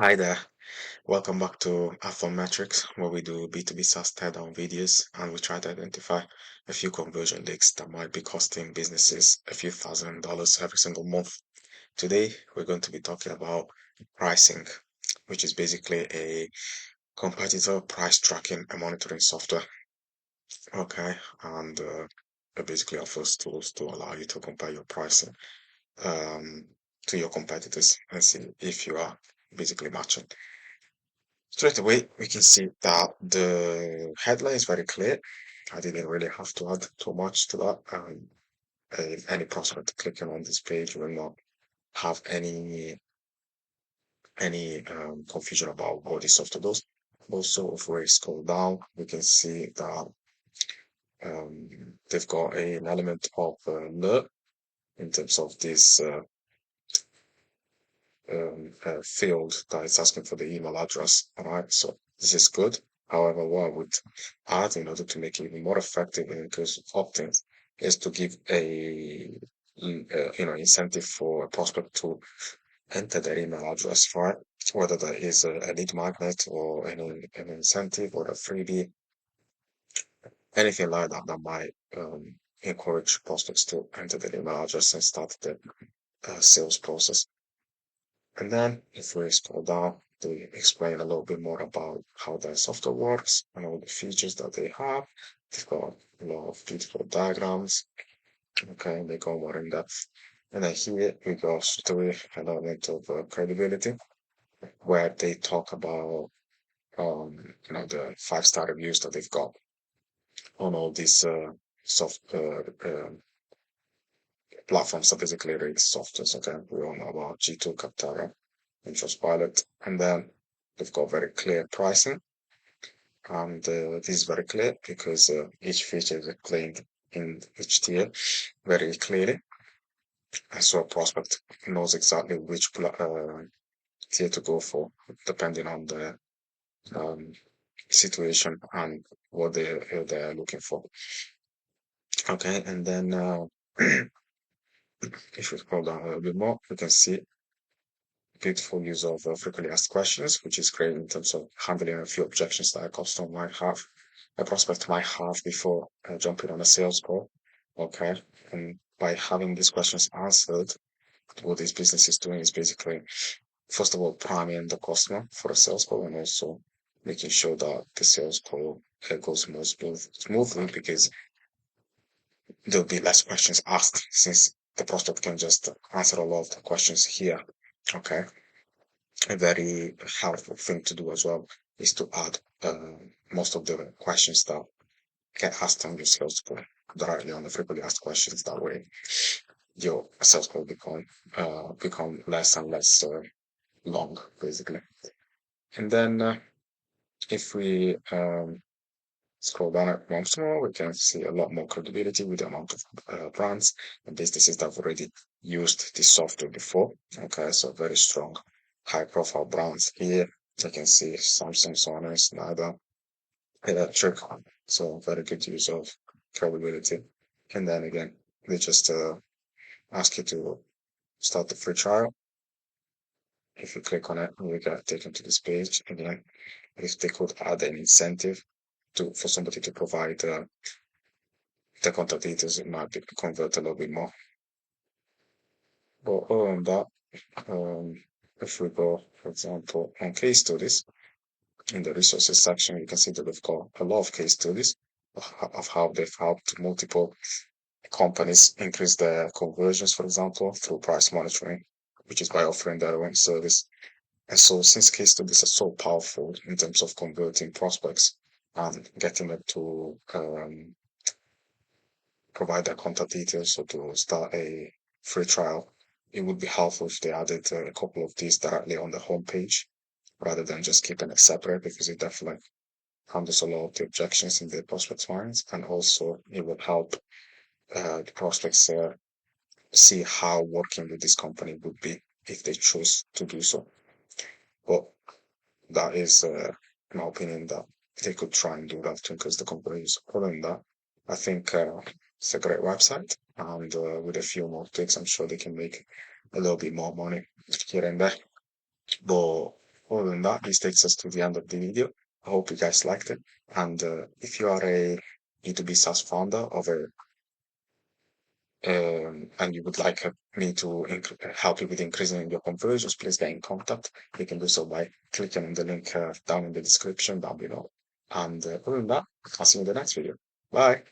Hi there. Welcome back to Metrics, where we do B2B SaaS teardown videos and we try to identify a few conversion leaks that might be costing businesses a few $1,000s every single month. Today, we're going to be talking about Prisync, which is basically a competitor price tracking and monitoring software. Okay, and it basically offers tools to allow you to compare your pricing um, to your competitors and see if you are basically matching. Straight away, we can see that the headline is very clear. I didn't really have to add too much to that. Any prospect clicking on this page will not have any confusion about what this software does. Also, if we scroll down, we can see that they've got an element of alert in terms of this field that it's asking for the email address. All right, so this is good. However, what I would add in order to make it even more effective in case of opt-ins is to give a incentive for a prospect to enter their email address, right? Whether that is a lead magnet or an incentive or a freebie, anything like that that might encourage prospects to enter their email address and start the sales process. And then if we scroll down, they explain a little bit more about how their software works and all the features that they have. They've got a lot of beautiful diagrams. Okay, they go more in depth. And then here we go through an element of credibility, where they talk about the 5-star reviews that they've got on all these soft platforms that basically rate softwares. Okay, we all know about G2, Capterra, and Trustpilot, and then they've got very clear pricing, and this is very clear because each feature is explained in each tier very clearly, and so a prospect knows exactly which tier to go for depending on the um, situation and what they're looking for. Okay, and then if we scroll down a little bit more, we can see beautiful use of frequently asked questions, which is great in terms of handling a few objections that a customer might have, a prospect might have before jumping on a sales call. Okay. And by having these questions answered, what this business is doing is basically, first of all, priming the customer for a sales call and also making sure that the sales call goes more smoothly because there'll be less questions asked since the prospect can just answer a lot of the questions here. Okay. A very helpful thing to do as well is to add most of the questions that get asked on your sales call directly on the frequently asked questions. That way, your sales call become less and less long, basically. And then if we scroll down it once more, we can see a lot more credibility with the amount of brands and businesses that have already used this software before. Okay, so very strong, high-profile brands here. You can see Samsung, Sony, Schneider, Electric. So very good use of credibility. And then again, they just ask you to start the free trial. If you click on it, you get taken to this page. Again, if they could add an incentive for somebody to provide the contact details, it might be convert a little bit more. But other than that, if we go, for example, on case studies, in the resources section, you can see that they've got a lot of case studies of how they've helped multiple companies increase their conversions, for example, through price monitoring, which is by offering their own service. And so, since case studies are so powerful in terms of converting prospects and getting them to provide their contact details or to start a free trial, it would be helpful if they added a couple of these directly on the homepage rather than just keeping it separate because it definitely handles a lot of the objections in the prospects' minds. And also, it would help the prospects see how working with this company would be if they choose to do so. But that is, in my opinion, that they could try and do that to increase the companies. Other than that, I think it's a great website, and with a few more clicks, I'm sure they can make a little bit more money here and there. But that, this takes us to the end of the video. I hope you guys liked it. And if you are a B2B SaaS founder of a and you would like me to help you with increasing your conversions, please get in contact. You can do so by clicking on the link down in the description down below. And other than that, I'll see you in the next video. Bye.